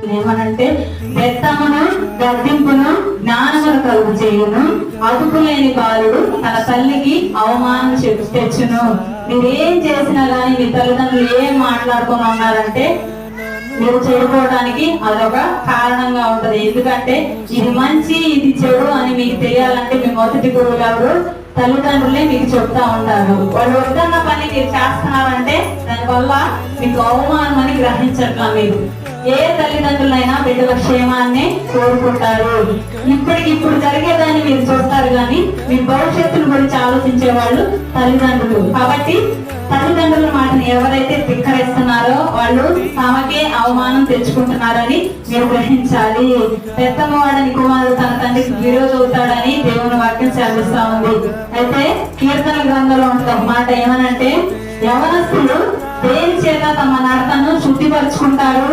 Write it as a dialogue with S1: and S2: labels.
S1: ఏమనంటే బెత్తమును గద్దింపును జ్ఞానమును కలుగు చేయును, అదుపులేని బాలుడు తన తల్లికి అవమానం తెచ్చును. మీరేం చేసినా గానీ మీ తల్లిదండ్రులు ఏం మాట్లాడుకుని ఉన్నారంటే మీరు చెడిపోవడానికి అదొక కారణంగా ఉంటది. ఎందుకంటే ఇది మంచి ఇది చెడు అని మీకు తెలియాలంటే మీ మొదటి గురువులు ఎవరు? తల్లిదండ్రులే మీకు చెప్తా ఉంటారు. వాళ్ళు వద్దన్న పని మీరు చేస్తున్నారంటే దానివల్ల మీకు అవమానం అని గ్రహించట్లా. మీరు ఏ తల్లిదండ్రులైనా బిడ్డల క్షేమాన్ని కోరుకుంటారు. ఇప్పటికిప్పుడు జరిగేదాన్ని మీరు చూస్తారు కానీ మీ భవిష్యత్తును గురించి ఆలోచించే వాళ్ళు తల్లిదండ్రులు. కాబట్టి తల్లిదండ్రుల మాటను ఎవరైతే ధిక్కరిస్తున్నారో వాళ్ళు తమకే అవమానం తెచ్చుకుంటున్నారని మీరు గ్రహించాలి. పెద్దమ్మవాడని కుమారుడు తన తండ్రికి విరోధవుతాడని దేవుని వాక్యం సెలవిస్తా ఉంది. అయితే కీర్తన గ్రంథంలో ఉంటుంది ఒక మాట, ఏమనంటే యవనస్తులు దేని చేత తమ నడతను శుద్ధిపరుచుకుంటారు,